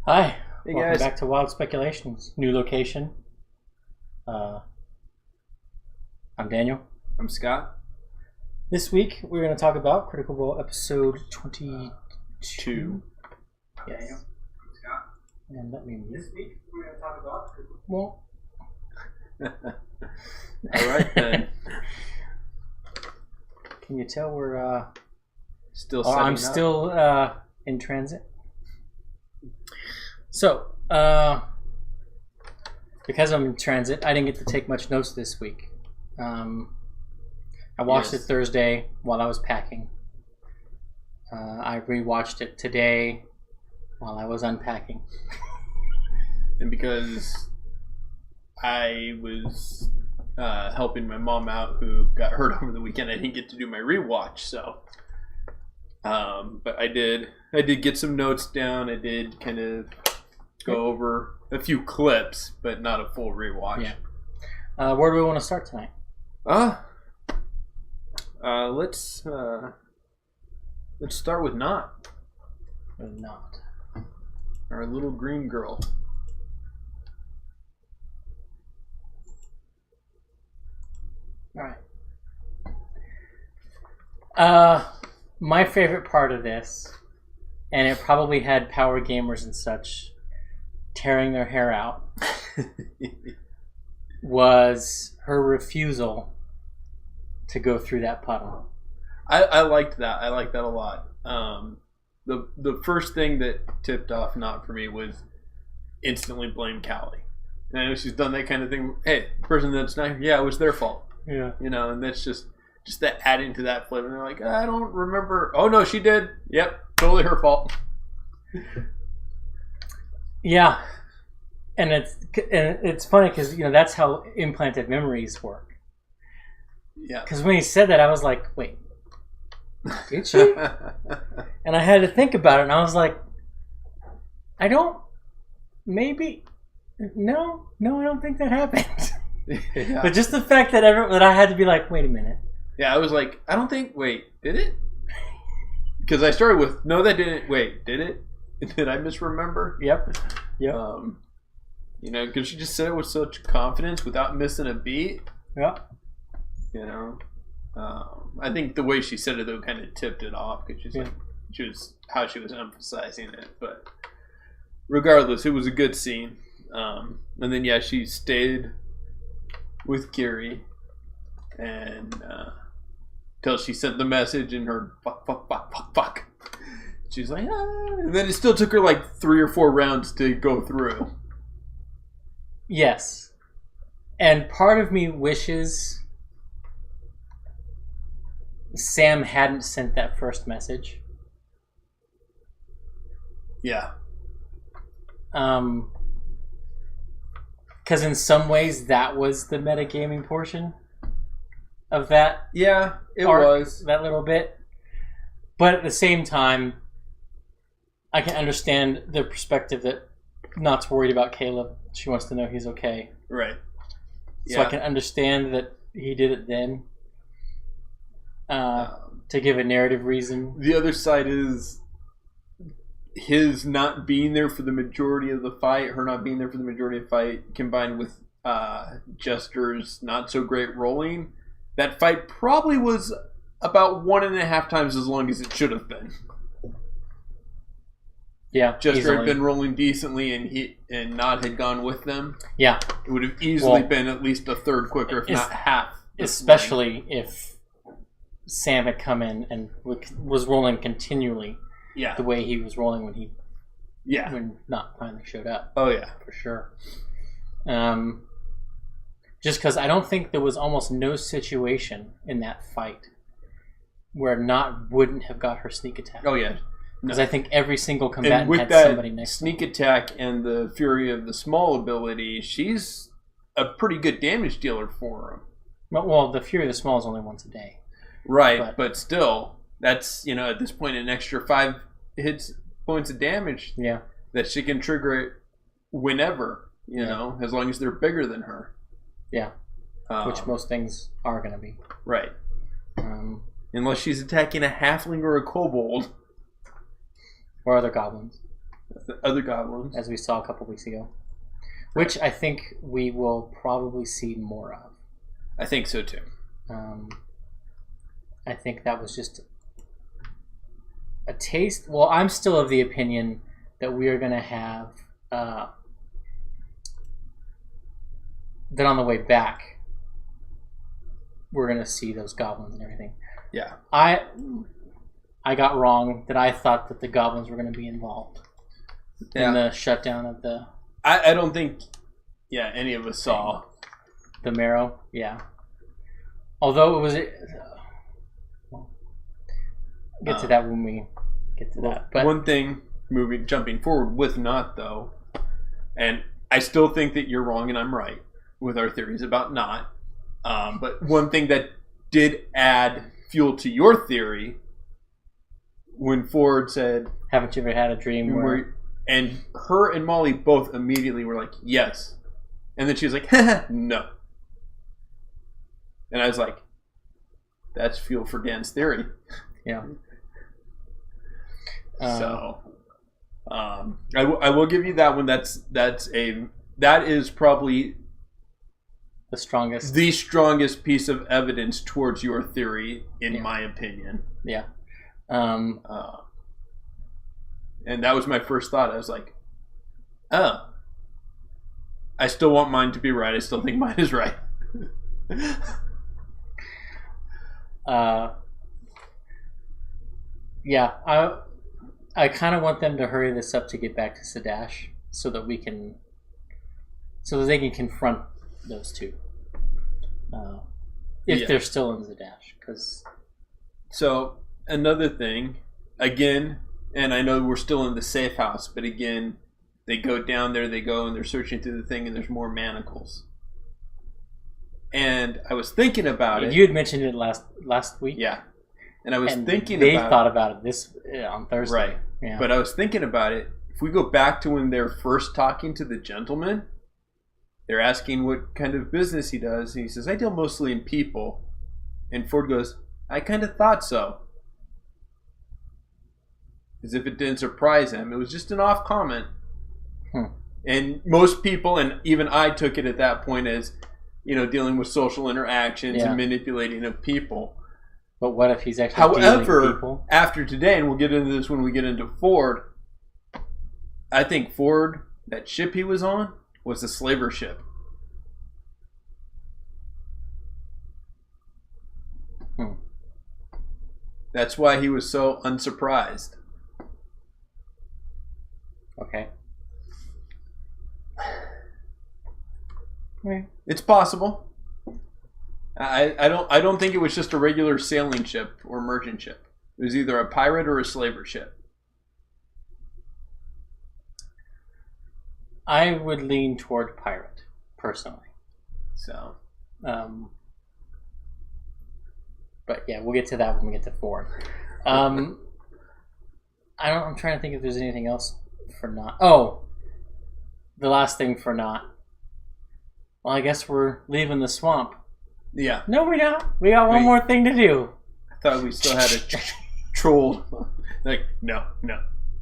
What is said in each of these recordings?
Hi, Hey welcome guys. back to Wild Speculations. New location. I'm Daniel. I'm Scott. This week we're going to talk about Critical Role episode 22. Two. Yes. Daniel. I'm Scott. And let me mute. This week we're going to talk about Critical Well, All right then. can you tell we're Still oh, setting I'm up. still in transit. So, because I'm in transit, I didn't get to take much notes this week. I watched it Yes. Thursday while I was packing. I rewatched it today while I was unpacking. And because I was helping my mom out who got hurt over the weekend, I didn't get to do my rewatch. So, but I did get some notes down. I did kind of go over a few clips, but not a full rewatch. Yeah. Where do we want to start tonight? Let's start with Not, Or not? our little green girl. All right. My favorite part of this, and it probably had power gamers and such tearing their hair out, was her refusal to go through that puddle. I liked that. I liked that a lot. The first thing that tipped off Not for me was instantly blame Callie. And I know she's done that kind of thing. Hey, the person that's not here, yeah, it was their fault. Yeah. You know, and that's just that adding to that flavor. And they're like, I don't remember. Oh no, she did. Yep, totally her fault. Yeah, and it's funny because that's how implanted memories work. Yeah. Because when he said that, I was like, wait, did she? And I had to think about it, and I was like, I don't think that happened. Yeah. But just the fact that I had to be like, wait a minute. Yeah, I was like, I don't think. Wait, did it? Because I started with, no, that didn't. Wait, did it? Did I misremember? Yep. Because she just said it with such confidence without missing a beat. Yep. I think the way she said it though kind of tipped it off because Yeah. she was emphasizing it. But regardless, it was a good scene. And then she stayed with Gary and till she sent the message and her fuck. She's like, and then it still took her like 3 or 4 rounds to go through. Yes. And part of me wishes Sam hadn't sent that first message. Yeah. Because in some ways that was the metagaming portion of that. Yeah, it arc, was. that little bit. But at the same time, I can understand the perspective that Not's worried about Caleb. She wants to know he's okay. Right. So I can understand that he did it then to give a narrative reason. The other side is his not being there for the majority of the fight, her not being there for the majority of the fight, combined with Jester's not so great rolling. That fight probably was about 1.5 times as long as it should have been. Yeah, Jester easily. had been rolling decently, and Not had gone with them. Yeah, It would have easily been at least a third quicker, if not half. Especially if Sam had come in and was rolling continually. Yeah. The way he was rolling when Yeah. when Not finally showed up. Oh yeah. For sure. Just because I don't think there was almost no situation in that fight where Not wouldn't have got her sneak attack. Oh yeah. Because I think every single combatant And with had that somebody next sneak to them. attack and the Fury of the Small ability, she's a pretty good damage dealer for him. Well, the Fury of the Small is only once a day. Right, but still, that's, at this point, an extra 5 points of damage Yeah. that she can trigger it whenever, as long as they're bigger than her. Yeah. Which most things are going to be. Right. Unless she's attacking a halfling or a kobold. Or other goblins. The other goblins. as we saw a couple weeks ago. Which I think we will probably see more of. I think so too. I think that was just a taste. Well, I'm still of the opinion that we are going to have that on the way back, we're going to see those goblins and everything. Yeah. I got wrong that I thought that the goblins were going to be involved in the shutdown of the... I don't think any of us saw. The marrow, yeah. Although it was... We'll get to that when we get to that. But one thing, jumping forward with Not, though, and I still think that you're wrong and I'm right with our theories about Not. But one thing that did add fuel to your theory, when Ford said... Haven't you ever had a dream where... And her and Molly both immediately were like, yes. And then she was like, no. And I was like, that's fuel for Dan's theory. Yeah. So, I will give you that one. That is probably the strongest piece of evidence towards your theory, in my opinion. Yeah. And that was my first thought. I was like, oh. I still want mine to be right. I still think mine is right. Yeah. I kind of want them to hurry this up to get back to Sadash so that they can confront those two. If they're still in Sadash. So, another thing, again... And I know we're still in the safe house, but again, they go down there, and they're searching through the thing, and there's more manacles. And I was thinking about it. You had mentioned it last week. Yeah. And I was thinking about it. They thought about it on Thursday. Right. Yeah. But I was thinking about it. If we go back to when they're first talking to the gentleman, they're asking what kind of business he does. And he says, I deal mostly in people. And Ford goes, I kind of thought so. As if it didn't surprise him. It was just an off comment. And most people, and even I took it at that point as, dealing with social interactions and manipulating of people. But what if he's actually dealing with people? After today, and we'll get into this when we get into Ford, I think Ford, that ship he was on, was a slaver ship. That's why he was so unsurprised. Okay. It's possible. I don't think it was just a regular sailing ship or merchant ship. It was either a pirate or a slaver ship. I would lean toward pirate, personally. So. But yeah, we'll get to that when we get to Ford. I'm trying to think if there's anything else for Not. Oh, the last thing for Not. Well, I guess we're leaving the swamp. Yeah. No, we don't. We got one more thing to do. I thought we still had a troll. Like, no.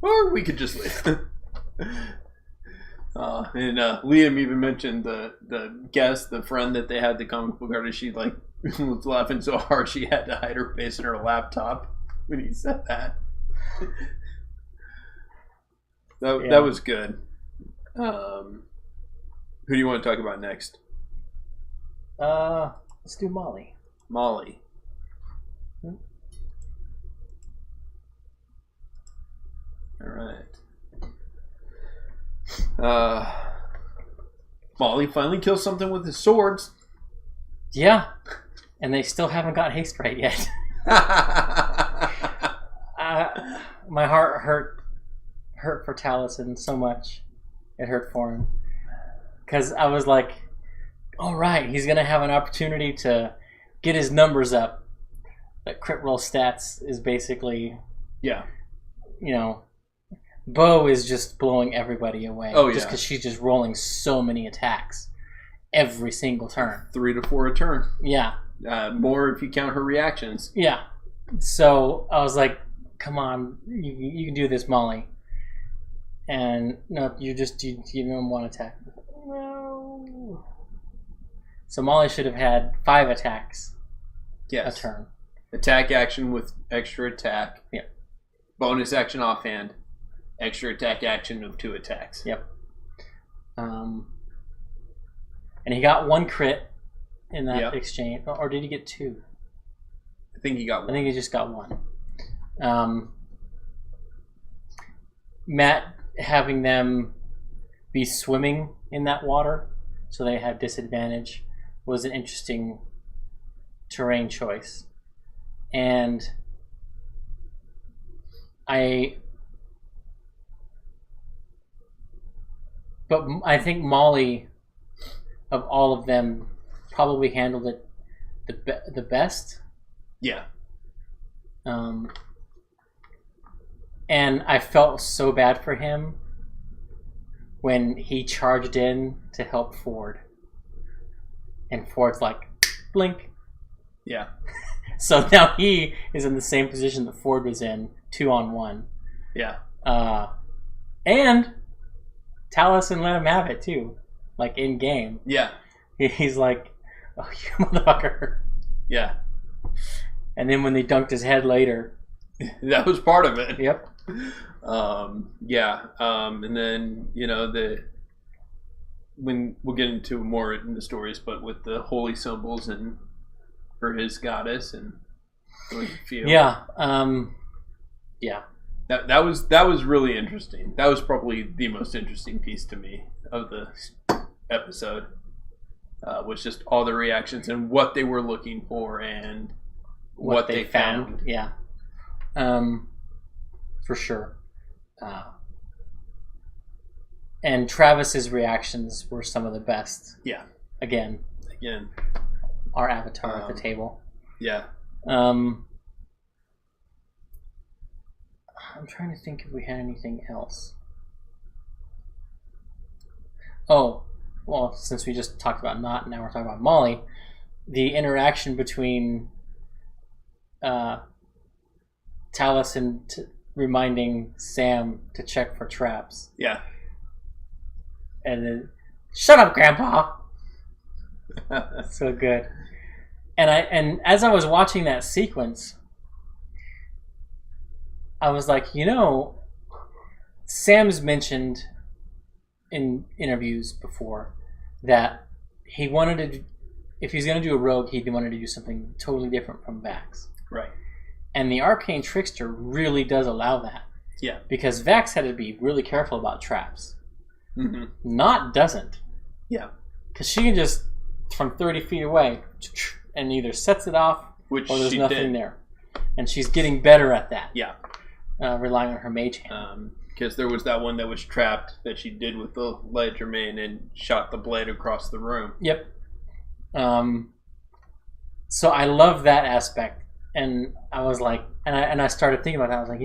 Or we could just leave. And Liam even mentioned the guest, the friend that they had, the comic book artist. She was laughing so hard she had to hide her face in her laptop when he said that. That was good. Who do you want to talk about next? Let's do Molly. Molly. All right. Molly finally kills something with his swords. Yeah, and they still haven't got haste right yet. My heart hurt for Taliesin so much. It hurt for him. Because I was like, all right, he's going to have an opportunity to get his numbers up. That crit roll stats is basically... Yeah. Bo is just blowing everybody away. Oh, yeah. Just because she's just rolling so many attacks every single turn. 3 to 4 a turn. Yeah. More if you count her reactions. Yeah. So I was like, come on, you can do this, Molly. And no, you don't want to attack. No. So Molly should have had 5 attacks a turn. Attack action with extra attack. Yep. Bonus action offhand. Extra attack action of 2 attacks. Yep. And he got 1 crit in that exchange. Or did he get 2? I think he got 1. I think he just got 1. Matt having them be swimming in that water, so they had disadvantage, was an interesting terrain choice. And I think Molly, of all of them, probably handled it the best. Yeah. And I felt so bad for him when he charged in to help Ford. And Ford's like, blink. Yeah. So now he is in the same position that Ford was in, 2-on-1. Yeah. And Taliesin let him have it too, like in game. Yeah. He's like, "Oh, you motherfucker!" Yeah. And then when they dunked his head later, that was part of it. Yep. And then when we'll get into more in the stories, but with the holy symbols and for his goddess and the way you feel. Yeah. That was really interesting. That was probably the most interesting piece to me of the episode. Was just all the reactions and what they were looking for and what they found. Yeah. For sure. And Travis's reactions were some of the best. Yeah. Again. Our avatar at the table. Yeah. I'm trying to think if we had anything else. Oh, well, since we just talked about Not, now we're talking about Molly. The interaction between Taliesin reminding Sam to check for traps. Yeah. And then, shut up, Grandpa! So good. And as I was watching that sequence, I was like, Sam's mentioned in interviews before that he wanted to, if he's going to do a rogue, he wanted to do something totally different from Vax. Right. And the Arcane Trickster really does allow that. Yeah. Because Vax had to be really careful about traps. Mm-hmm. Not doesn't. Yeah. Because she can just, from 30 feet away, and either sets it off, or there's nothing there. And she's getting better at that. Yeah. Relying on her mage hand. Because there was that one that was trapped that she did with the Light Germain and shot the blade across the room. Yep. So I love that aspect. And I was like, and I started thinking about that. I was like,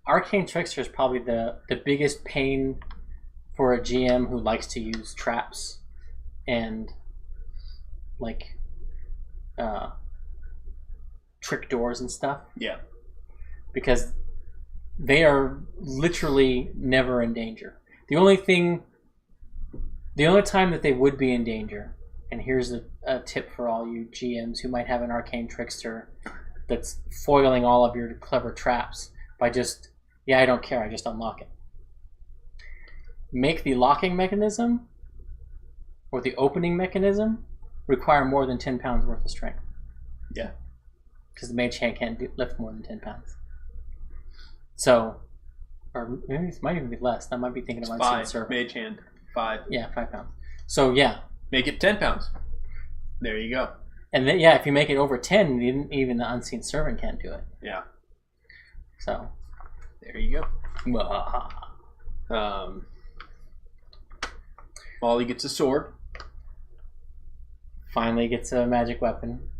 Arcane Trickster is probably the biggest pain for a GM who likes to use traps and trick doors and stuff. Yeah. Because they are literally never in danger. The only time that they would be in danger, and here's a tip for all you GMs who might have an Arcane Trickster that's foiling all of your clever traps by just, I don't care, I just unlock it. Make the locking mechanism or the opening mechanism require more than 10 pounds worth of strength. Yeah. Because the mage hand can't lift more than 10 pounds. So, or maybe it might even be less. That might be thinking of Unseen Servant. Mage hand, 5. Yeah, 5 pounds. So, yeah. Make it 10 pounds. There you go. And then, if you make it over 10, even the Unseen Servant can't do it. Yeah. So. There you go. Molly gets a sword. Finally gets a magic weapon.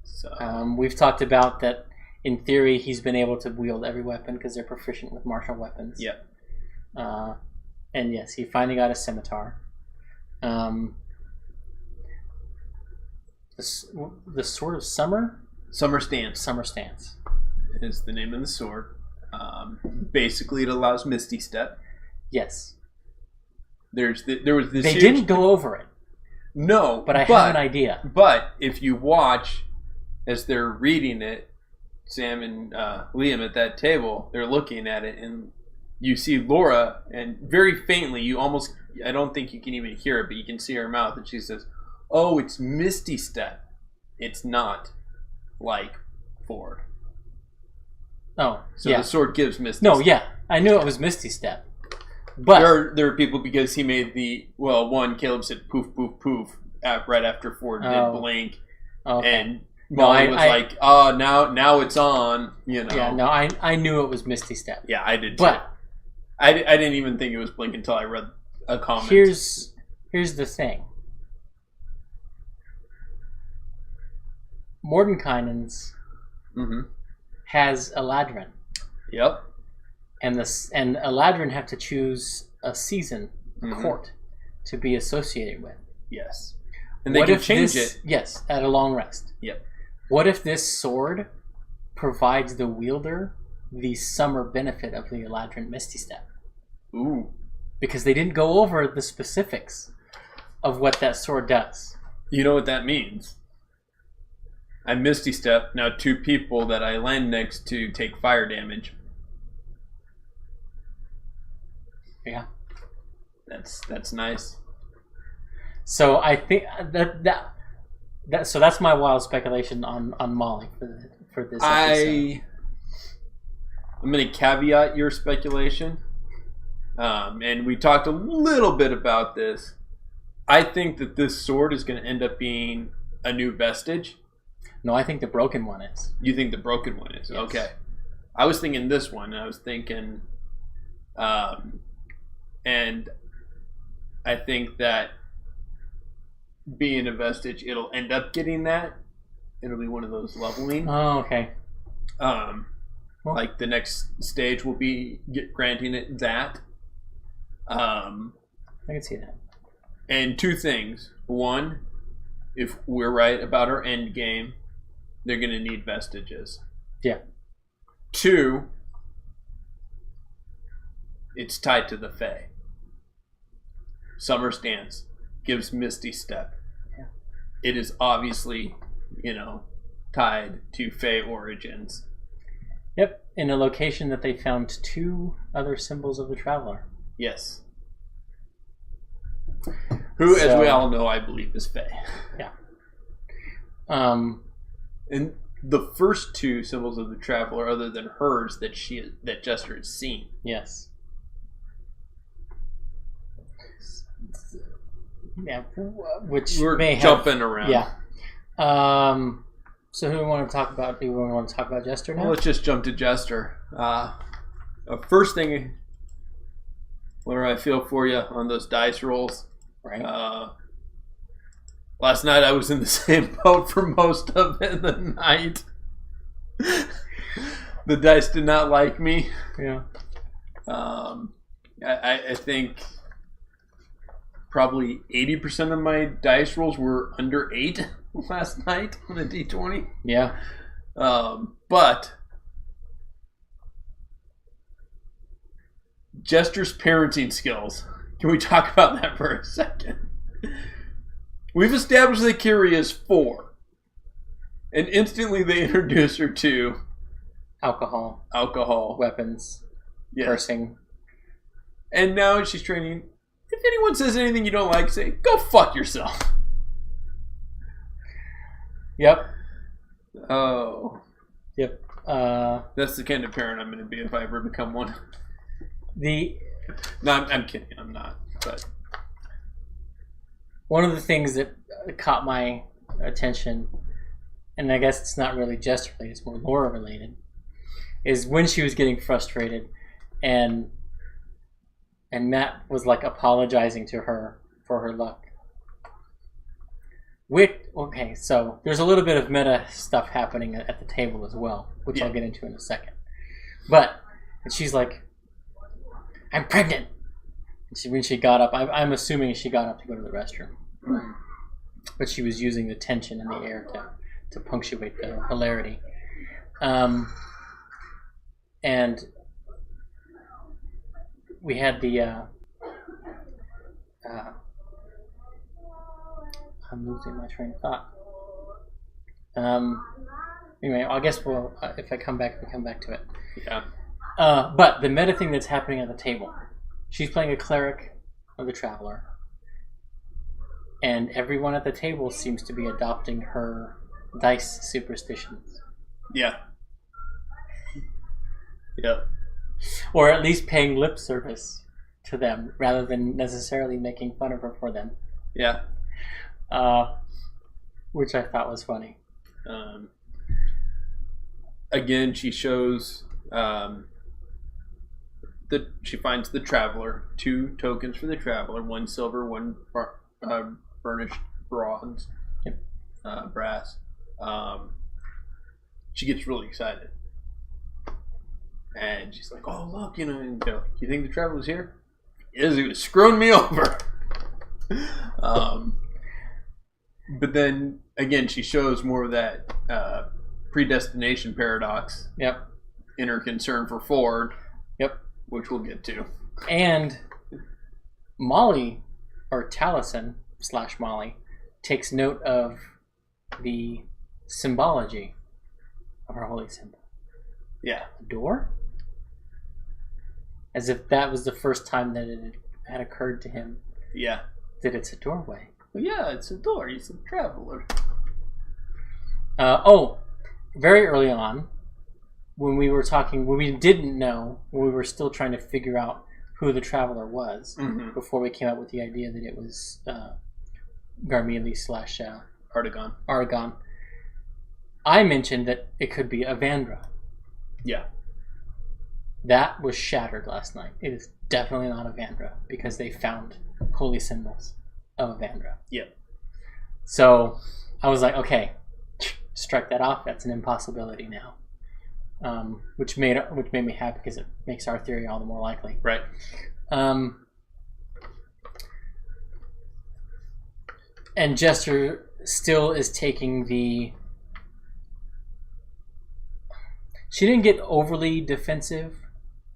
So. We've talked about that. In theory, he's been able to wield every weapon because they're proficient with martial weapons. Yep. And yes, he finally got a scimitar. The Sword of Summer? Summer Stance. Summer Stance. Is the name of the sword. Basically, it allows Misty Step. Yes. There was this. They didn't go over it. No, but I have an idea. But if you watch as they're reading it, Sam and Liam at that table, they're looking at it, and you see Laura, and very faintly, I don't think you can even hear it, but you can see her mouth, and she says, "Oh, it's Misty Step. It's not like Ford." Oh, so the sword gives Misty No, Step. yeah. I knew it was Misty Step. But there are people, because he made Caleb said poof, poof, poof right after Ford did blink. Okay. And Molly was like, "Oh, now it's on." You know. Yeah, no, I knew it was Misty Step. Yeah, I did too. But I didn't even think it was blink until I read a comment. Here's the thing. Mordenkainen's has Eladrin. Yep. And Eladrin have to choose a season, a court, to be associated with. Yes. And they can change it. Yes, at a long rest. Yep. What if this sword provides the wielder the summer benefit of the Eladrin Misty Step? Ooh. Because they didn't go over the specifics of what that sword does. You know what that means? I Misty Step. Now 2 people that I land next to take fire damage. Yeah. That's nice. So I think so that's my wild speculation on Molly for this episode. I'm going to caveat your speculation. And we talked a little bit about this. I think that this sword is going to end up being a new vestige. No, I think the broken one is. You think the broken one is? Yes. Okay. I was thinking this one. I was thinking... and I think that being a vestige, it'll end up getting that. It'll be one of those leveling. Oh, okay. Like the next stage will be granting it that. I can see that. And 2 things. 1, if we're right about our end game, they're going to need vestiges. Yeah. 2, it's tied to the Fae. Summer's Dance gives Misty Step. Yeah. It is obviously, tied to Fae origins. Yep, in a location that they found 2 other symbols of the Traveler. Yes. Who, as we all know, I believe is Fae. Yeah. And the first 2 symbols of the Traveler, other than hers, that Jester has seen. Yes. Yeah, which we're jumping around. Yeah. So who do we want to talk about? Do we want to talk about Jester now? Well, let's just jump to Jester. First thing, what do I feel for you on those dice rolls? Right. Last night I was in the same boat for most of the night. The dice did not like me. Yeah. I think probably 80% of my dice rolls were under 8 last night on the D20. Yeah. But Jester's parenting skills. Can we talk about that for a second? We've established that Kiri is 4. And instantly they introduce her to alcohol, weapons, yes. Cursing. And now she's training. If anyone says anything you don't like, say, go fuck yourself. Yep. Oh. Yep. That's the kind of parent I'm going to be if I ever become one. No, I'm kidding. I'm not. But one of the things that caught my attention, and I guess it's not really Jester related, it's more Laura related, is when she was getting frustrated and Matt was like apologizing to her for her luck. Okay, so there's a little bit of meta stuff happening at the table as well, which I'll get into in a second. And she's like, I'm pregnant. And when she got up, I'm assuming she got up to go to the restroom. But she was using the tension in the air to punctuate the hilarity. And we had the I'm losing my train of thought. Anyway, I guess we'll if I come back, we come back to it. Yeah. But the meta thing that's happening at the table, she's playing a cleric of the Traveler, and everyone at the table seems to be adopting her dice superstitions. Yeah. Yep. Or at least paying lip service to them, rather than necessarily making fun of her for them. Yeah. Which I thought was funny. Again, she shows she finds the Traveler, 2 tokens for the Traveler, 1 silver, 1 burnished bronze, yep. Brass. She gets really excited. And she's like, oh, look, and they're like, you think the Traveler's here? He was screwing me over. But then, again, she shows more of that predestination paradox. Yep. In her concern for Ford. Yep. Which we'll get to. And Molly, or Taliesin / Molly, takes note of the symbology of her holy symbol. Yeah. A door? As if that was the first time that it had occurred to him. Yeah. That it's a doorway. Well, yeah, it's a door. He's a Traveler. Very early on, when we were talking, when we didn't know, when we were still trying to figure out who the Traveler was, before we came up with the idea that it was Garmelie / Argon. I mentioned that it could be Avandra. Yeah. That was shattered last night. It is definitely not Avandra, because they found holy symbols of Avandra. Yep. So I was like, okay, strike that off. That's an impossibility now. Which made me happy, because it makes our theory all the more likely. Right. And Jester still is taking the... She didn't get overly defensive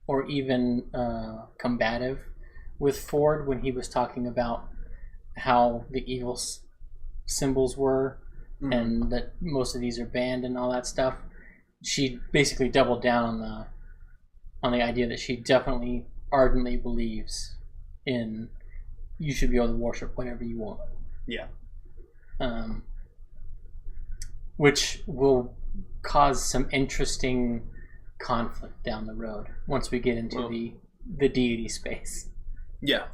or even combative with Ford when he was talking about how the evil symbols were, and that most of these are banned and all that stuff. She basically doubled down on the idea that she definitely ardently believes in you should be able to worship whatever you want. Yeah. Which will cause some interesting conflict down the road once we get into the deity space. Yeah.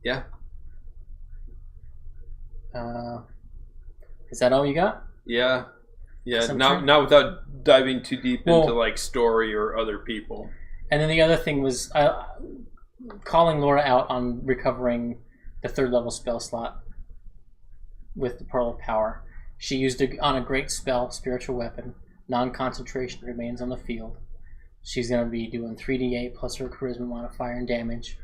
Yeah. Is that all you got? Yeah. Yeah. Not without diving too deep into like story or other people. And then the other thing was calling Laura out on recovering the 3rd level spell slot with the Pearl of Power. She used it on a great spell, Spiritual Weapon. Non-concentration remains on the field. She's going to be doing 3d8 plus her charisma modifier and damage.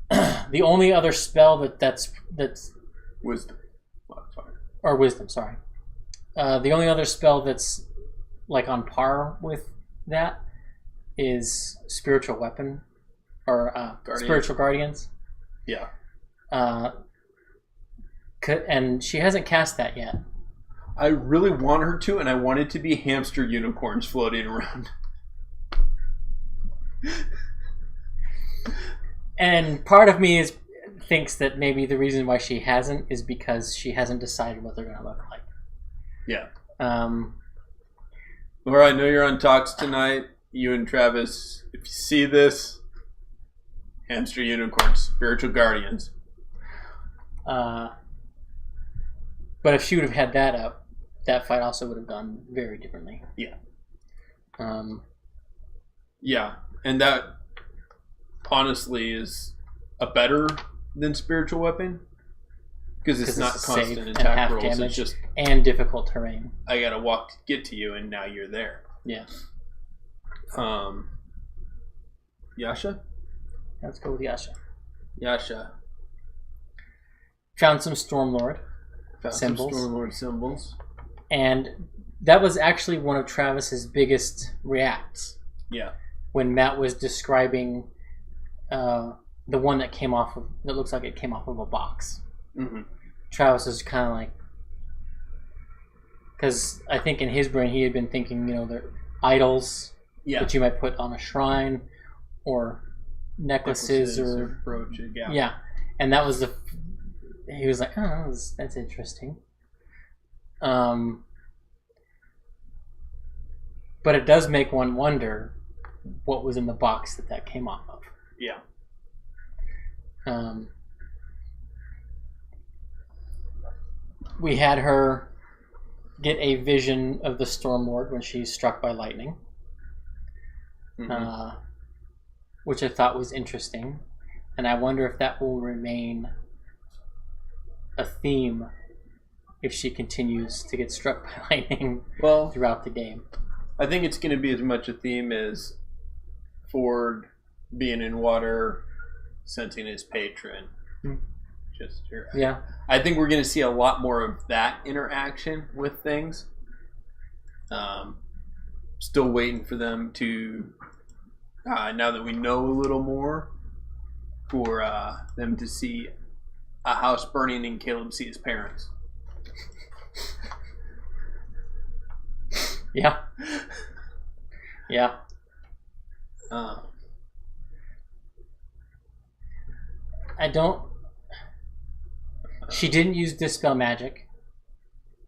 The only other spell that's Wisdom modifier. Or wisdom, sorry. The only other spell that's like on par with that is Spiritual Weapon, or Spiritual Guardians. Yeah. And she hasn't cast that yet. I really want her to, and I want it to be hamster unicorns floating around. And part of me thinks that maybe the reason why she hasn't is because she hasn't decided what they're going to look like. Yeah. Laura, I know you're on Talks tonight. You and Travis, if you see this, hamster unicorns, Spiritual Guardians. But if she would have had that up, that fight also would have gone very differently. Yeah. Yeah, and that honestly is a better than Spiritual Weapon, because it's not constant attack rolls. Damage, it's just and difficult terrain. I gotta walk to get to you, and now you're there. Yeah. Yasha. Let's go with Yasha. Yasha. Found some Stormlord symbols. Stormlord symbols. And that was actually one of Travis's biggest reacts. Yeah. When Matt was describing the one that looks like it came off of a box. Mm-hmm. Travis is kind of like, because I think in his brain he had been thinking, they're idols that you might put on a shrine, or necklaces or brooches. Yeah. Yeah, and that was he was like, oh, that's interesting. But it does make one wonder what was in the box that came off of. Yeah. We had her get a vision of the Storm Lord when she's struck by lightning, which I thought was interesting, and I wonder if that will remain a theme if she continues to get struck by lightning throughout the game. I think it's going to be as much a theme as Ford being in water, sensing his patron. Just here. Yeah. I think we're going to see a lot more of that interaction with things. Still waiting for them to, now that we know a little more, for them to see a house burning and Caleb see his parents. Yeah. Yeah. She didn't use Dispel Magic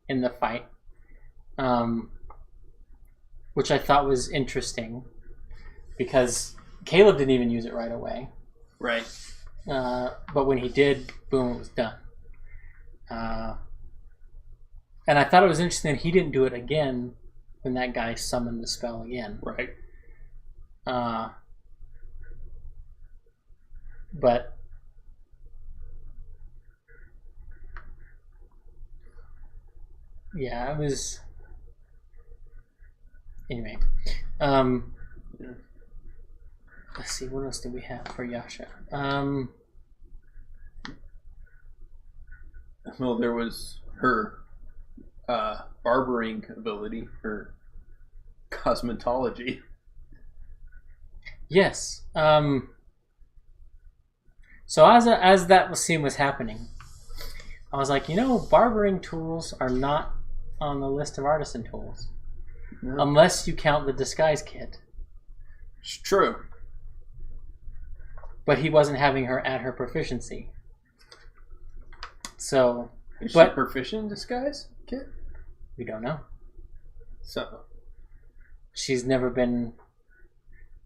in the fight, which I thought was interesting because Caleb didn't even use it right away. Right. But when he did, boom, it was done. And I thought it was interesting that he didn't do it again when that guy summoned the spell again. Right. But yeah, it was. Anyway, let's see, what else do we have for Yasha? Well, there was her barbering ability, her cosmetology. Yes. So as that scene was happening, I was like, barbering tools are not on the list of artisan tools. No. Unless you count the disguise kit. It's true. But he wasn't having her at her proficiency. So... Is she proficient in disguise kit? We don't know. So... She's never been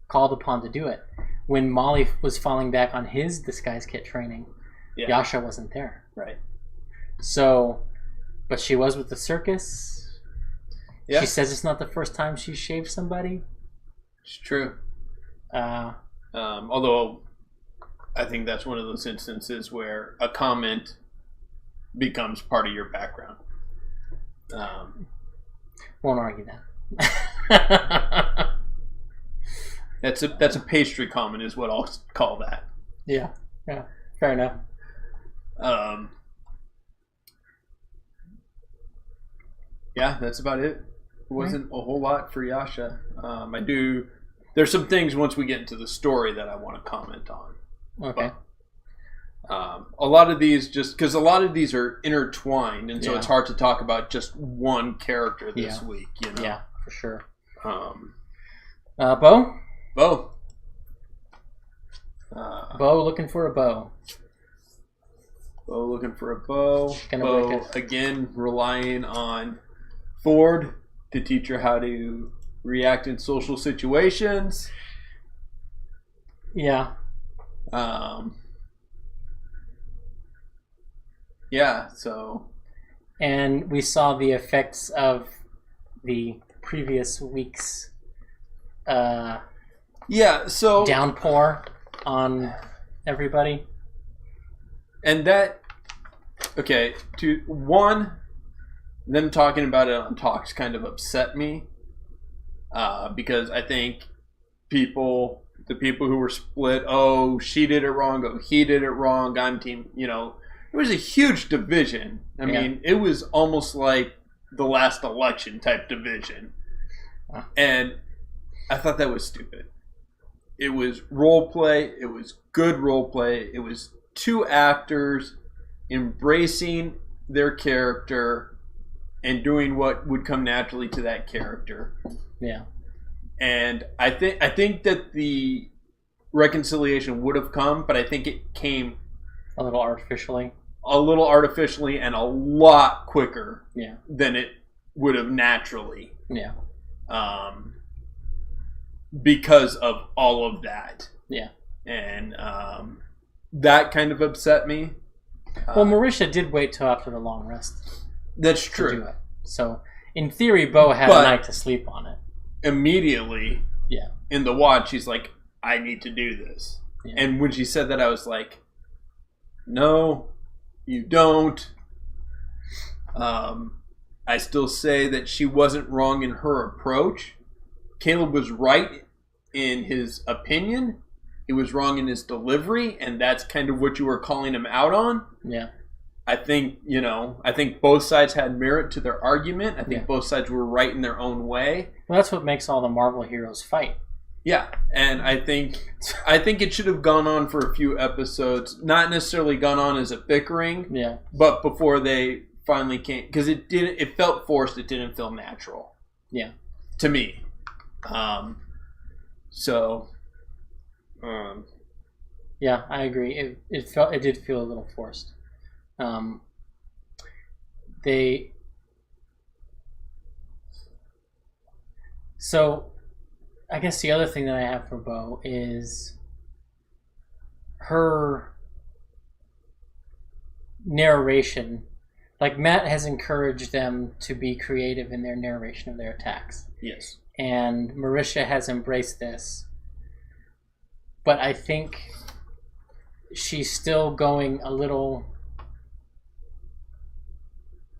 called upon to do it. When Molly was falling back on his disguise kit training, Yasha wasn't there. Right. So... But she was with the circus. Yeah. She says it's not the first time she shaved somebody. It's true. Although I think that's one of those instances where a comment becomes part of your background. Won't argue that. That's a pastry comment is what I'll call that. Yeah. Fair enough. Yeah, that's about it. It wasn't a whole lot for Yasha. There's some things once we get into the story that I want to comment on. Okay. But, a lot of these because a lot of these are intertwined, and so it's hard to talk about just one character this week. Yeah, for sure. Bo? Bo. Bo looking for a bow. Bo looking for a bow. Bo again relying on Ford to teach her how to react in social situations. Yeah. Yeah, so. And we saw the effects of the previous week's downpour on everybody. And them talking about it on Talks kind of upset me because I think the people who were split, she did it wrong, he did it wrong, I'm team, it was a huge division. I mean, it was almost like the last election type division. And I thought that was stupid. It was role play. It was good role play. It was two actors embracing their character and doing what would come naturally to that character. Yeah. And I think that the reconciliation would have come, but I think it came a little artificially and a lot quicker than it would have naturally. Yeah. Because of all of that. Yeah. And that kind of upset me. Well, Marisha did wait till after the long rest. That's true. To do it. So, in theory, Bo had a night to sleep on it. Immediately, in the watch, she's like, I need to do this. Yeah. And when she said that, I was like, no, you don't. I still say that she wasn't wrong in her approach. Caleb was right in his opinion. He was wrong in his delivery, and that's kind of what you were calling him out on. Yeah. I think both sides had merit to their argument. I think both sides were right in their own way. Well, that's what makes all the Marvel heroes fight. Yeah, and I think it should have gone on for a few episodes, not necessarily gone on as a bickering, but before they finally came, because it felt forced. It didn't feel natural. Yeah, to me. Yeah, I agree. It did feel a little forced. So I guess the other thing that I have for Bo is her narration. Like, Matt has encouraged them to be creative in their narration of their attacks. Yes. And Marisha has embraced this. But I think she's still going a little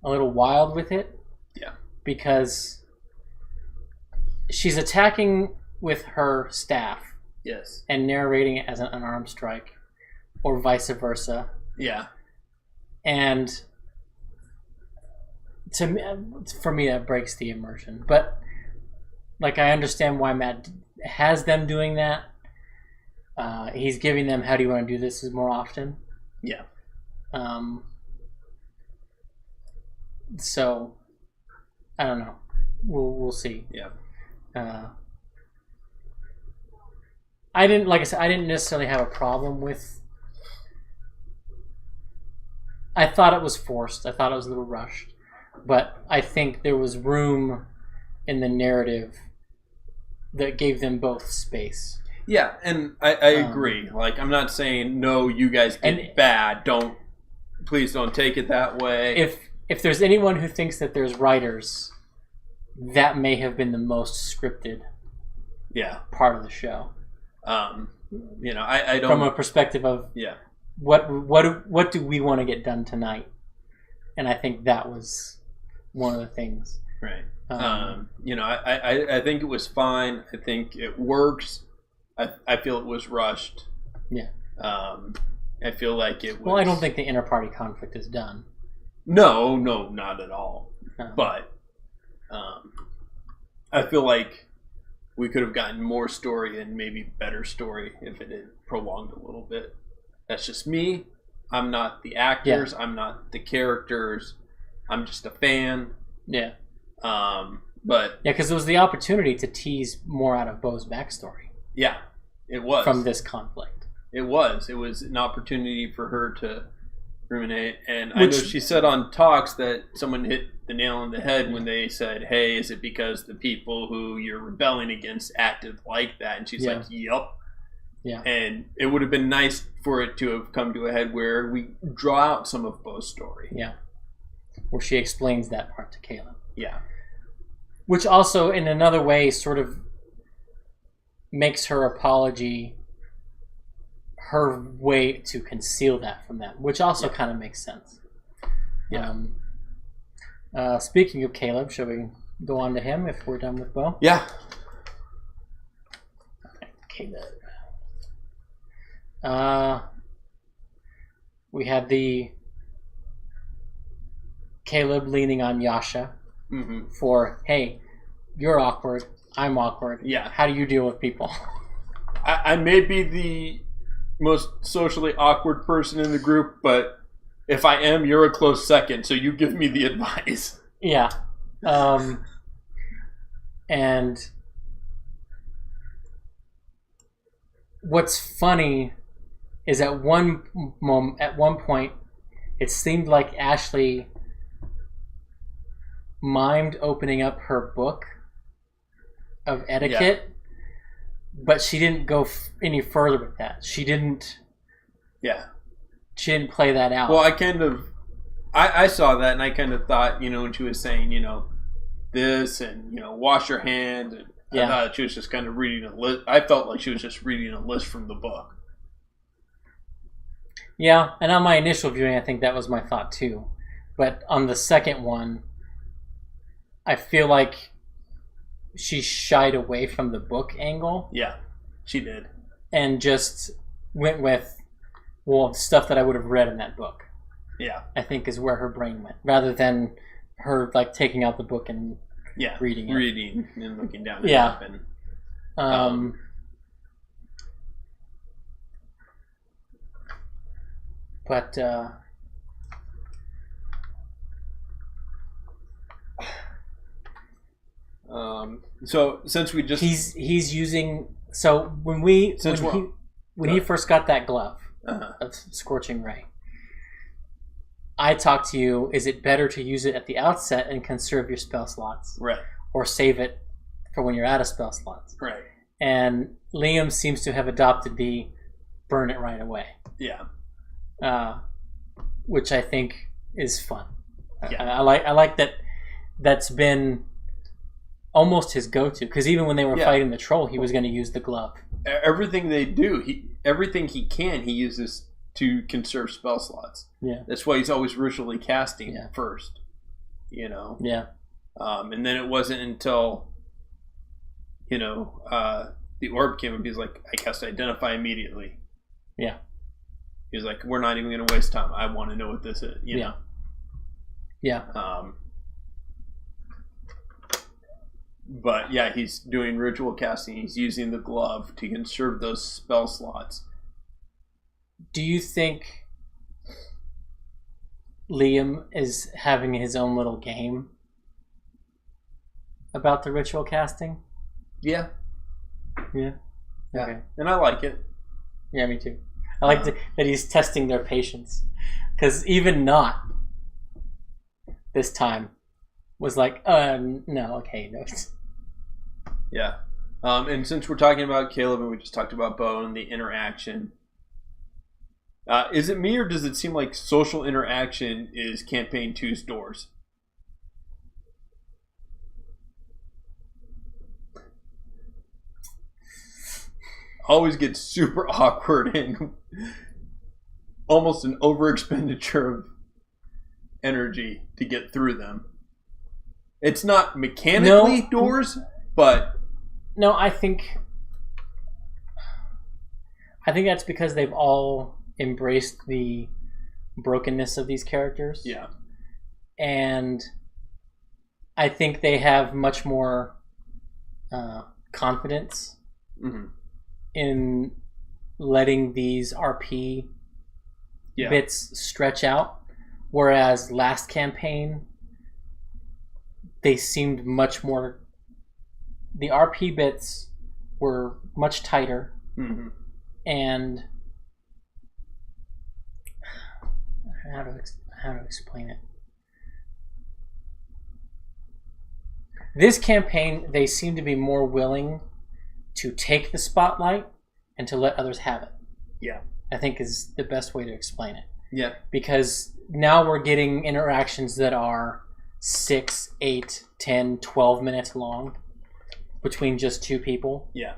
wild with it. Yeah. Because she's attacking with her staff. Yes. And narrating it as an unarmed strike. Or vice versa. Yeah. And for me, that breaks the immersion. But, like, I understand why Matt has them doing that. He's giving them, how do you want to do this more often? Yeah. So, I don't know. We'll see. Yeah. I didn't necessarily have a problem with. I thought it was forced. I thought it was a little rushed. But I think there was room in the narrative that gave them both space. Yeah, and I agree. Like, I'm not saying, no, you guys did bad. Please don't take it that way. If there's anyone who thinks that there's writers, that may have been the most scripted part of the show. I don't... From a perspective of what do we want to get done tonight? And I think that was one of the things. Right. I think it was fine. I think it works. I feel it was rushed. Yeah. I feel like it was... Well, I don't think the inter-party conflict is done. No, not at all. But I feel like we could have gotten more story and maybe better story if it had prolonged a little bit. That's just me. I'm not the actors. I'm not the characters. I'm just a fan. Yeah. But because it was the opportunity to tease more out of Bo's backstory. Yeah, it was. From this conflict. It was. It was an opportunity for her to ruminate. And I know she said on Talks that someone hit the nail on the head when they said, hey, is it because the people who you're rebelling against acted like that? And she's like, yup. Yeah. And it would have been nice for it to have come to a head where we draw out some of Bo's story. Yeah. Where she explains that part to Caleb. Yeah. Which also, in another way, sort of makes her apology her way to conceal that from them, which also kind of makes sense. Yeah. Speaking of Caleb, shall we go on to him if we're done with Bo? Yeah. Caleb. We had the Caleb leaning on Yasha for, hey, you're awkward, I'm awkward. Yeah. How do you deal with people? I may be the most socially awkward person in the group, but if I am, you're a close second, so you give me the advice. Yeah. And what's funny is at one point, it seemed like Ashley mimed opening up her book of etiquette, but she didn't go any further with that. She didn't play that out. Well, I saw that, and I kind of thought, when she was saying, this and, wash your hands, and I thought she was just kind of reading a list. I felt like she was just reading a list from the book. Yeah, and on my initial viewing, I think that was my thought too. But on the second one, I feel like she shied away from the book angle. Yeah, she did. And just went with, stuff that I would have read in that book. Yeah. I think is where her brain went. Rather than her, taking out the book and reading it. Reading and looking down. Yeah. But so since we just he's using when he first got that glove of Scorching Ray, I talked to you, is it better to use it at the outset and conserve your spell slots, right, or save it for when you're out of spell slots, right? And Liam seems to have adopted the burn it right away, which I think is fun. I like that. That's been almost his go-to, because even when they were fighting the troll, he was going to use the glove. Everything they do, everything he uses to conserve spell slots. Yeah, that's why he's always ritually casting first. Yeah. And then it wasn't until the orb came up. He's like, I cast Identify immediately. Yeah. He was like, we're not even going to waste time. I want to know what this is. You know? Yeah. But yeah, he's doing ritual casting. He's using the glove to conserve those spell slots. Do you think Liam is having his own little game about the ritual casting? Yeah. Yeah. Okay. And I like it. Yeah, me too. I like that he's testing their patience. Because even not this time was like, no, okay, no. Yeah. And since we're talking about Caleb and we just talked about Bo and the interaction, is it me or does it seem like social interaction is campaign 2's doors? Always gets super awkward and almost an over-expenditure of energy to get through them. It's not mechanically doors, but... No, I think that's because they've all embraced the brokenness of these characters. Yeah. And I think they have much more confidence in letting these RP bits stretch out. Whereas last campaign, they seemed much more... The RP bits were much tighter, and how to explain it. This campaign, they seem to be more willing to take the spotlight and to let others have it. Yeah, I think is the best way to explain it. Yeah, because now we're getting interactions that are 6, 8, 10, 12 minutes long. Between just two people. Yeah.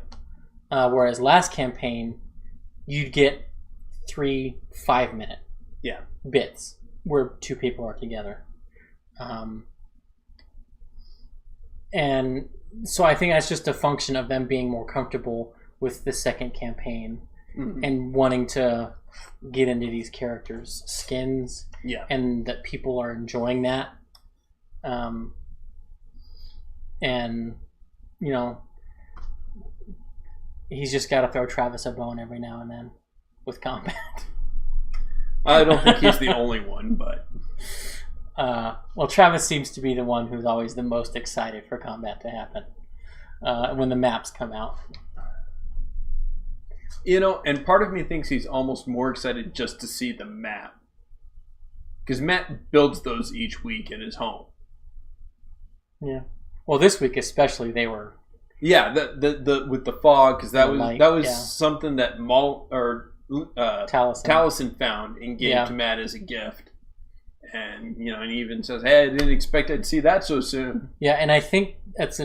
Whereas last campaign, you'd get 3 5-minute bits where two people are together. And so I think that's just a function of them being more comfortable with the second campaign and wanting to get into these characters' skins. Yeah. And that people are enjoying that. And, you know, he's just got to throw Travis a bone every now and then with combat. I don't think he's the only one, but... well, Travis seems to be the one who's always the most excited for combat to happen when the maps come out. You know, and part of me thinks he's almost more excited just to see the map. Because Matt builds those each week in his home. Yeah. Well, this week especially, they were... Yeah, the with the fog, because that was something that Taliesin found and gave to Matt as a gift. And, you know, and he even says, hey, I didn't expect I'd see that so soon. Yeah, and I think that's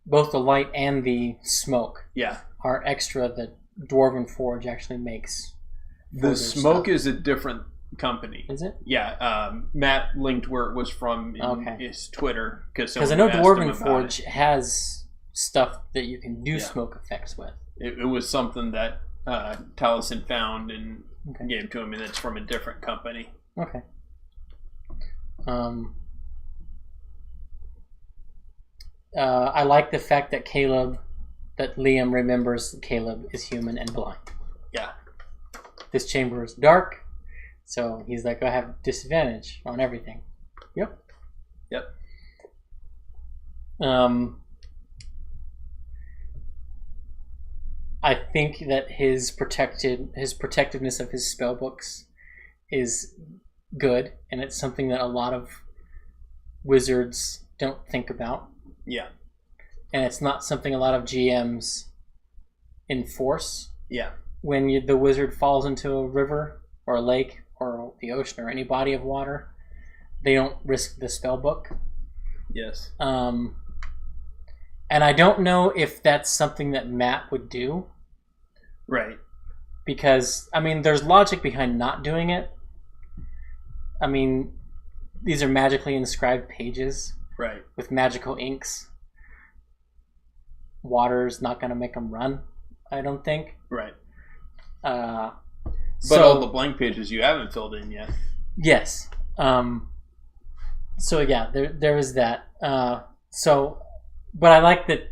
both the light and the smoke are extra that Dwarven Forge actually makes. The smoke is a different company. Is it? Yeah. Matt linked where it was from in his Twitter. Because I know Dwarven Forge has stuff that you can do smoke effects with. It was something that Taliesin found and gave to him, and it's from a different company. Okay. I like the fact that Liam remembers Caleb is human and blind. Yeah. This chamber is dark, so he's like, I have disadvantage on everything. Yep. I think that his protectiveness of his spell books is good, and it's something that a lot of wizards don't think about. Yeah. And it's not something a lot of GMs enforce. Yeah. When the wizard falls into a river or a lake or the ocean or any body of water, they don't risk the spell book. Yes. And I don't know if that's something that Matt would do. Right. Because, I mean, there's logic behind not doing it. I mean, these are magically inscribed pages. Right. With magical inks. Water's not going to make them run, I don't think. Right. But all the blank pages you haven't filled in yet. Yes. So yeah, there is that. But I like that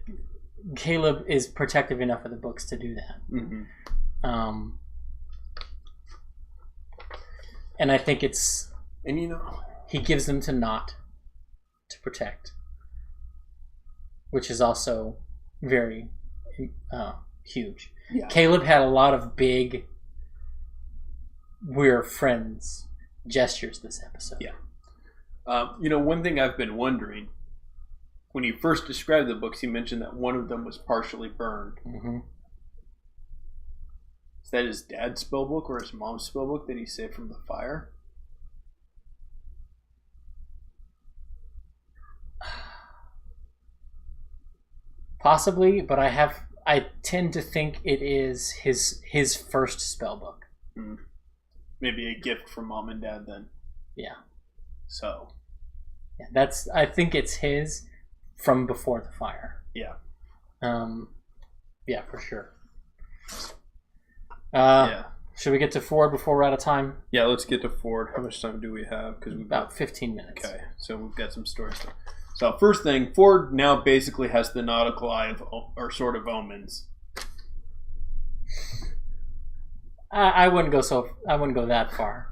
Caleb is protective enough of the books to do that. Mm-hmm. And I think it's... And you know... He gives them to Nott to protect. Which is also very huge. Yeah. Caleb had a lot of big "we're friends" gestures this episode. Yeah. You know, one thing I've been wondering, when he first described the books, he mentioned that one of them was partially burned. Mm-hmm. Is that his dad's spellbook or his mom's spellbook that he saved from the fire? Possibly, but I tend to think it is his first spellbook. Mm. Maybe a gift from mom and dad then. Yeah. So. Yeah, I think it's his from before the fire. Yeah. Yeah, for sure. Yeah. Should we get to Ford before we're out of time? Yeah, let's get to Ford. How much time do we have? Because we've about 15 minutes. Okay, so we've got some story stuff. So first thing, Ford now basically has the nautical eye of, or sort of omens. I wouldn't go that far.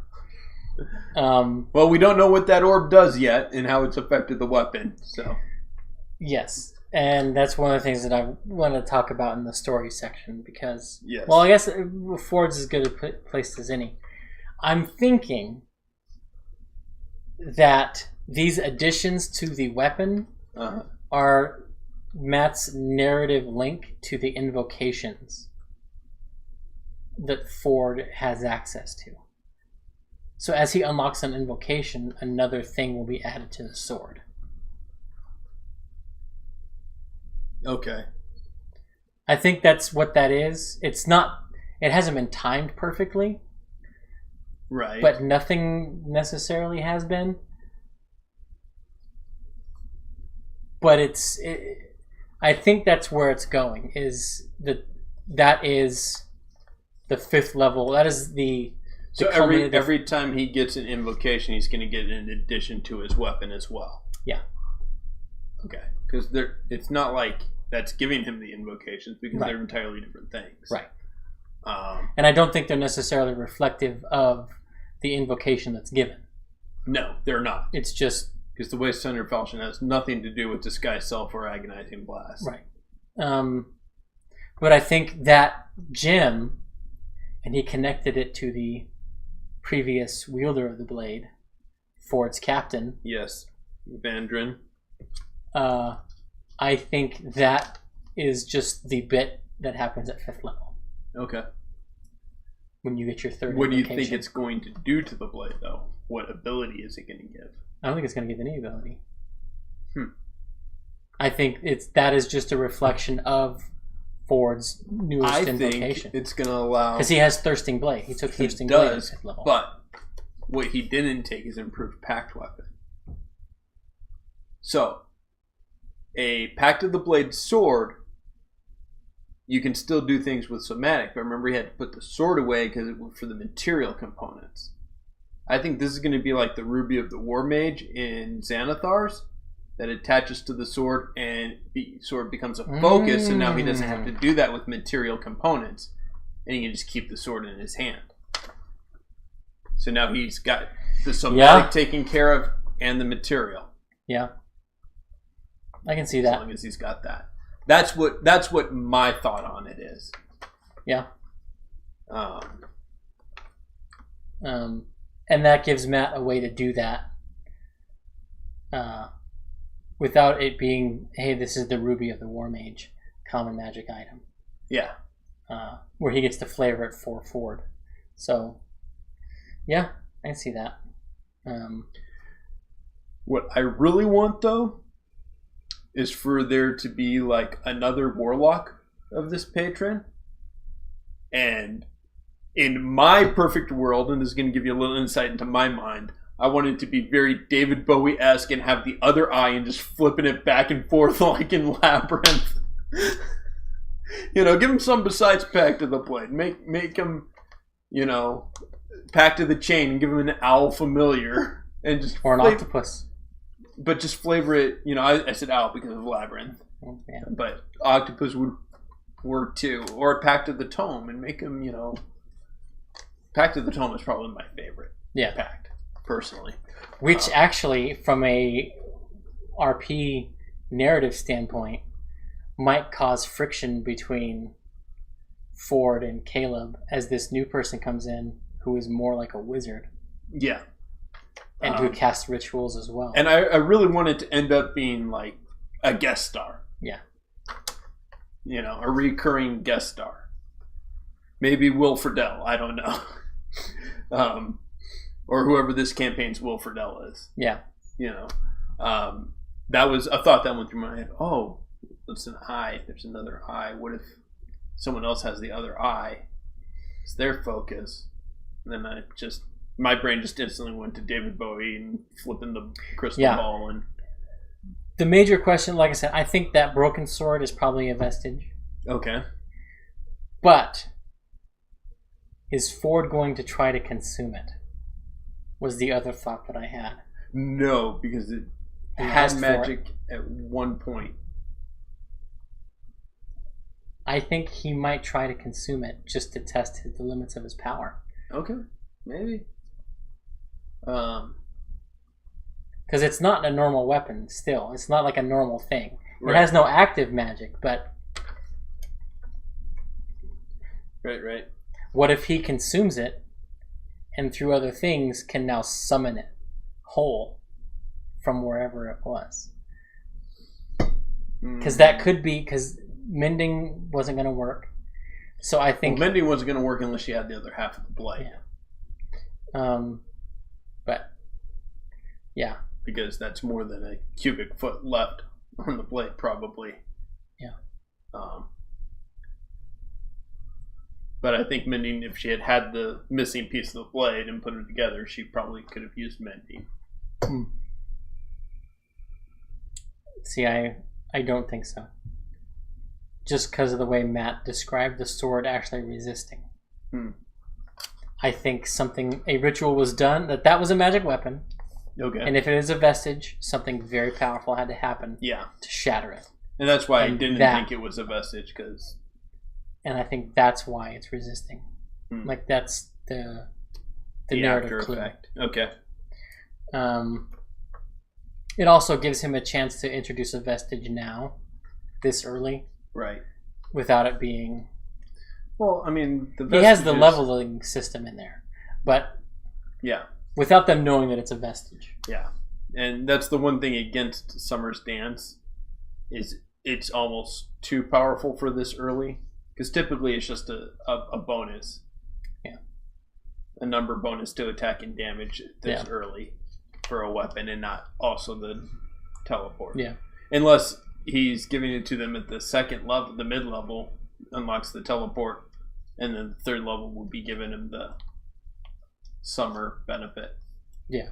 Well, we don't know what that orb does yet and how it's affected the weapon. So yes, and that's one of the things that I want to talk about in the story section because, yes. Well, I guess Ford's as good a place as any. I'm thinking that these additions to the weapon are Matt's narrative link to the invocations that Ford has access to. So as he unlocks an invocation, another thing will be added to the sword. Okay. I think that's what that is. It hasn't been timed perfectly. Right. But nothing necessarily has been. But I think that's where it's going, is that is the 5th level. That is the so every time he gets an invocation, he's going to get an addition to his weapon as well. Yeah. Okay, because it's not like that's giving him the invocations because they're entirely different things. Right. And I don't think they're necessarily reflective of the invocation that's given. No, they're not. It's just... Because the way Sunder Falchion has nothing to do with Disguise Self or Agonizing Blast. Right. But I think that gem, and he connected it to the previous wielder of the blade, Ford's captain. Yes, Vandrin. I think that is just the bit that happens at 5th level. Okay. When you get your third What do you invocation. think it's going to do to the blade, though? What ability is it going to give? I don't think it's going to give any ability. I think that is just a reflection of Ford's newest invocation. I think it's going to allow... Because he has Thirsting Blade. He took Thirsting Blade at 5th level. But what he didn't take is Improved Pact Weapon. So, a Pact of the Blade sword, you can still do things with Somatic, but remember he had to put the sword away because it was for the material components. I think this is going to be like the Ruby of the War Mage in Xanathar's, that attaches to the sword and the sword becomes a focus, and now he doesn't have to do that with material components, and he can just keep the sword in his hand. So now he's got the Somatic taken care of and the material. Yeah. I can see that. As long as he's got that. That's what my thought on it is. Yeah. And that gives Matt a way to do that without it being, hey, this is the Ruby of the War Mage, common magic item. Yeah. Where he gets to flavor it for Ford. So, yeah, I can see that. What I really want, though, is for there to be like another warlock of this patron. And in my perfect world, and this is going to give you a little insight into my mind, I want it to be very David Bowie-esque and have the other eye and just flipping it back and forth like in Labyrinth. You know, give him some besides Pact of the Blade. Make him, you know, Pact of the Chain and give him an owl familiar. And just or an octopus. But just flavor it, you know, I said owl because of Labyrinth. Yeah. But octopus would work too. Or a Pact of the Tome and make him, you know... Pact of the Tome is probably my favorite pact, personally. Which actually, from a RP narrative standpoint, might cause friction between Ford and Caleb as this new person comes in who is more like a wizard. Yeah. And who casts rituals as well. And I really want it to end up being like a guest star. Yeah. You know, a recurring guest star. Maybe Will Friedle, I don't know. Or whoever this campaign's Will Friedle is. Yeah. You know. That was a thought that went through my head. Oh, it's an eye. There's another eye. What if someone else has the other eye? It's their focus. And then my brain just instantly went to David Bowie and flipping the crystal ball. And the major question, like I said, I think that broken sword is probably a vestige. Okay. But is Ford going to try to consume it? Was the other thought that I had. No, because it had magic at one point. I think he might try to consume it just to test the limits of his power. Okay, maybe. Because it's not a normal weapon still. It's not like a normal thing. It has no active magic, but... Right. What if he consumes it and through other things can now summon it whole from wherever it was? Because that could be... Because mending wasn't going to work. So I think... Well, mending wasn't going to work unless you had the other half of the blade. Yeah. But... Yeah. Because that's more than a cubic foot left on the blade, probably. Yeah. But I think mending, if she had the missing piece of the blade and put it together, she probably could have used mending. See, I don't think so. Just because of the way Matt described the sword actually resisting. I think a ritual was done, that was a magic weapon. Okay. And if it is a vestige, something very powerful had to happen Yeah. to shatter it. And that's why I And didn't think it was a vestige, because... And I think that's why it's resisting. Like, that's the narrative clue. Effect. Okay. It also gives him a chance to introduce a vestige now, this early. Right. Without it being... Well, I mean... He has the leveling system in there. But... Yeah. Without them knowing that it's a vestige. Yeah. And that's the one thing against Summer's Dance, is it's almost too powerful for this early. Because typically it's just a bonus. Yeah. A number bonus to attack and damage this early for a weapon, and not also the teleport. Yeah. Unless he's giving it to them at the second level, the mid-level unlocks the teleport, and then the third level will be giving him the summer benefit. Yeah.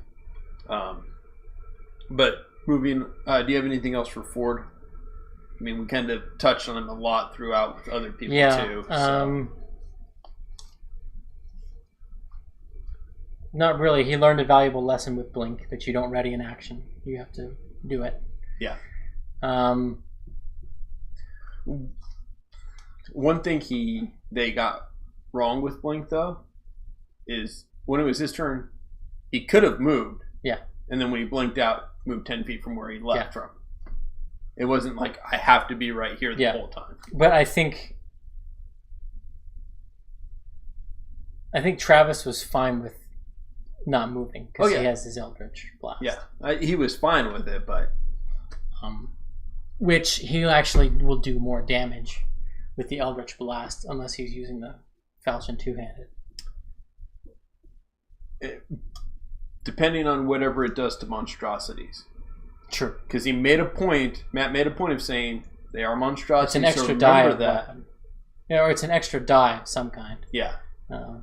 But moving, do you have anything else for Ford? I mean, we kind of touched on him a lot throughout with other people too. So. Not really. He learned a valuable lesson with Blink that you don't ready in action. You have to do it. Yeah. One thing they got wrong with Blink though is when it was his turn, he could have moved. Yeah. And then when he blinked out, moved 10 feet from where he left from. It wasn't like I have to be right here the whole time. But I think Travis was fine with not moving because he has his Eldritch Blast. Yeah, he was fine with it, but which he actually will do more damage with the Eldritch Blast unless he's using the Falchion two-handed. Depending on whatever it does to monstrosities. True. Because Matt made a point of saying they are monstrosities. It's an extra die of weapon. Yeah, or it's an extra die of some kind. Yeah.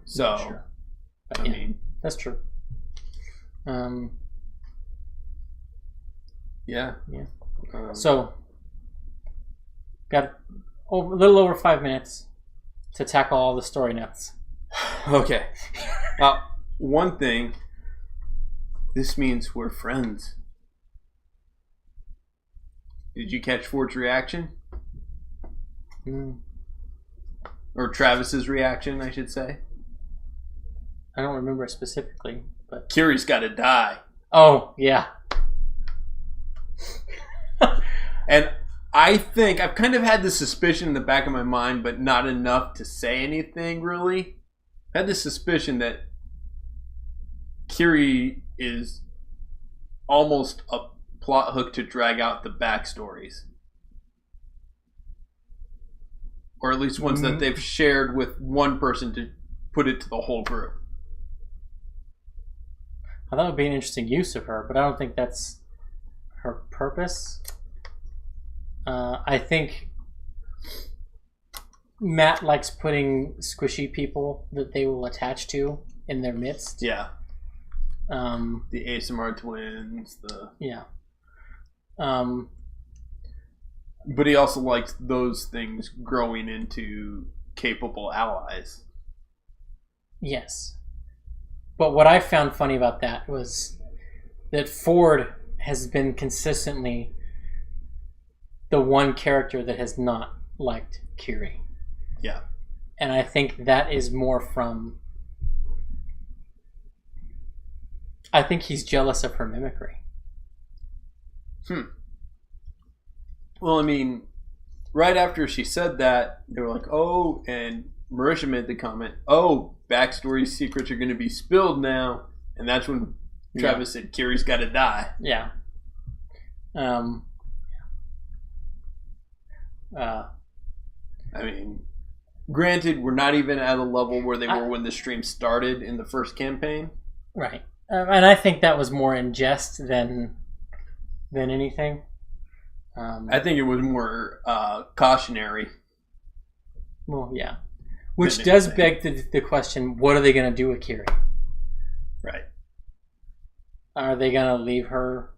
So, sure. But, I mean, that's true. Yeah. So, got a little over 5 minutes to tackle all the story nuts. Okay. One thing. This means we're friends. Did you catch Ford's reaction? Or Travis's reaction, I should say. I don't remember it specifically, but Kiri's got to die. Oh, yeah. And I think I've kind of had this suspicion in the back of my mind, but not enough to say anything really. I had this suspicion that Kiri is almost a plot hook to drag out the backstories. Or at least ones that they've shared with one person to put it to the whole group. I thought it would be an interesting use of her, but I don't think that's her purpose. I think Matt likes putting squishy people that they will attach to in their midst. Yeah. The ASMR twins. Yeah. But he also likes those things growing into capable allies. Yes. But what I found funny about that was that Ford has been consistently the one character that has not liked Kiri. Yeah. And I think that is more from... I think he's jealous of her mimicry. Well, I mean, right after she said that, they were like, oh, and Marisha made the comment, oh, backstory secrets are going to be spilled now. And that's when Travis said, Kiri's got to die. Yeah. I mean, granted, we're not even at a level where they were when the stream started in the first campaign. Right. And I think that was more in jest than anything. I think it was more cautionary. Well, yeah. Which does beg the question, what are they going to do with Kiri? Right. Are they going to leave her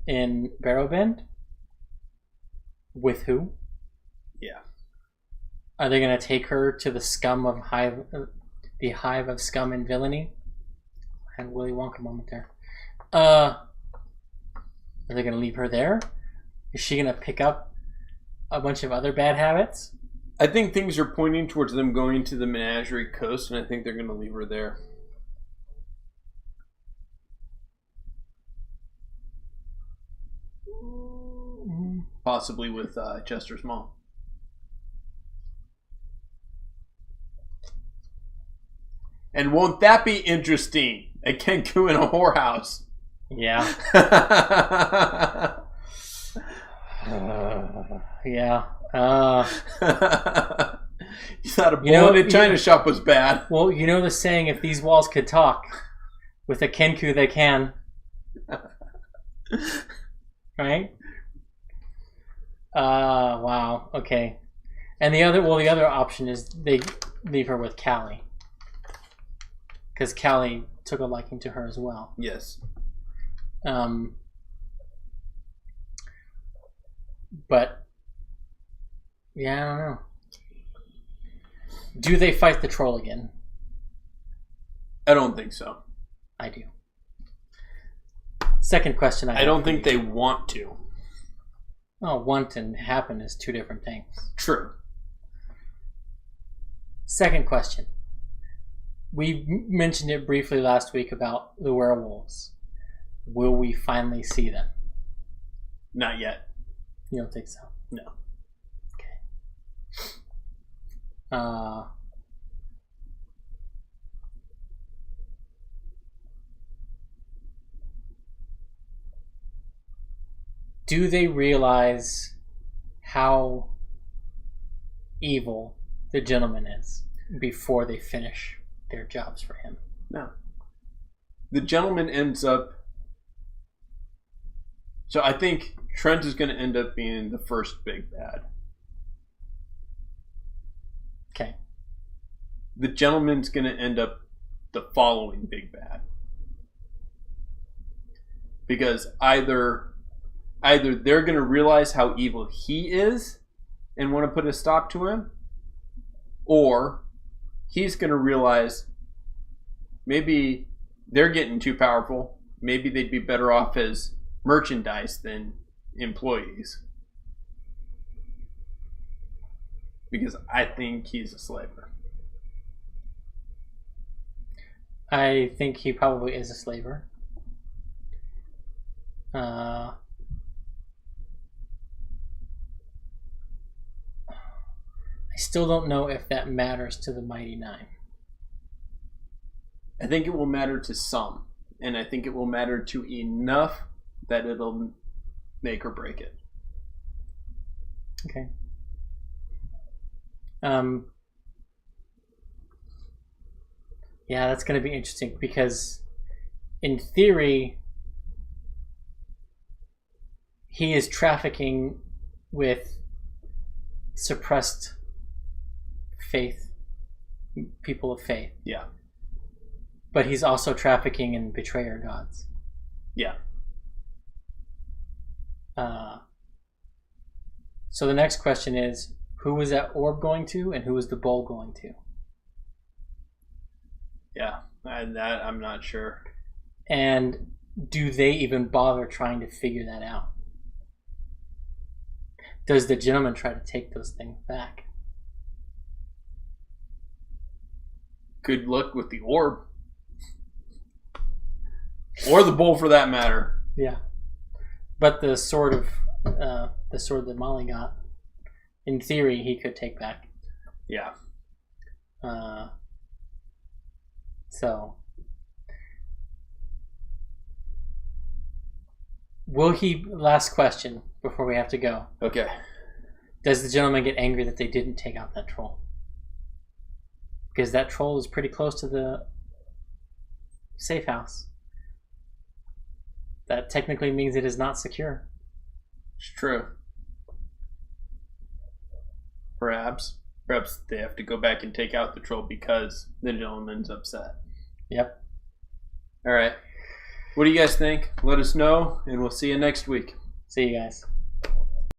in Barrowbend? With who? Yeah. Are they going to take her to the scum of the hive of scum and villainy? And Willy Wonka moment there. Are they going to leave her there? Is she going to pick up a bunch of other bad habits? I think things are pointing towards them going to the Menagerie Coast, and I think they're going to leave her there. Possibly with Chester's mom. And won't that be interesting? A Kenku in a whorehouse. Yeah. Yeah. You thought a bullet in a China shop was bad. Well, you know the saying, if these walls could talk, with a Kenku they can. Right? Wow. Okay. And the other option is they leave her with Callie. Because Callie took a liking to her as well. Yes. But yeah, I don't know. Do they fight the troll again? I don't think so. I do. Second question I don't think they want to. Oh, want and happen is two different things. True. Second question. We mentioned it briefly last week about the werewolves. Will we finally see them? Not yet. You don't think so? No. Okay. Do they realize how evil the gentleman is before they finish their jobs for him? No. The gentleman ends up... So I think Trent is going to end up being the first big bad. Okay. The gentleman's going to end up the following big bad. Because either they're going to realize how evil he is and want to put a stop to him, or he's going to realize maybe they're getting too powerful. Maybe they'd be better off as merchandise than employees. Because I think he's a slaver. I think he probably is a slaver. I still don't know if that matters to the Mighty Nine. I think it will matter to some, and I think it will matter to enough that it'll make or break it. Okay. Yeah, that's going to be interesting because in theory he is trafficking with suppressed faith, people of faith. Yeah. But he's also trafficking in betrayer gods. Yeah. So the next question is, who was that orb going to and who was the bowl going to? Yeah, that I'm not sure. And do they even bother trying to figure that out? Does the gentleman try to take those things back? Good luck with the orb. Or the bowl for that matter. Yeah. But the sword that Molly got, in theory, he could take back. Yeah. So, will he? Last question before we have to go. Okay. Does the gentleman get angry that they didn't take out that troll? Because that troll is pretty close to the safe house. That technically means it is not secure. It's true. Perhaps they have to go back and take out the troll because the gentleman's upset. Yep. All right. What do you guys think? Let us know, and we'll see you next week. See you guys.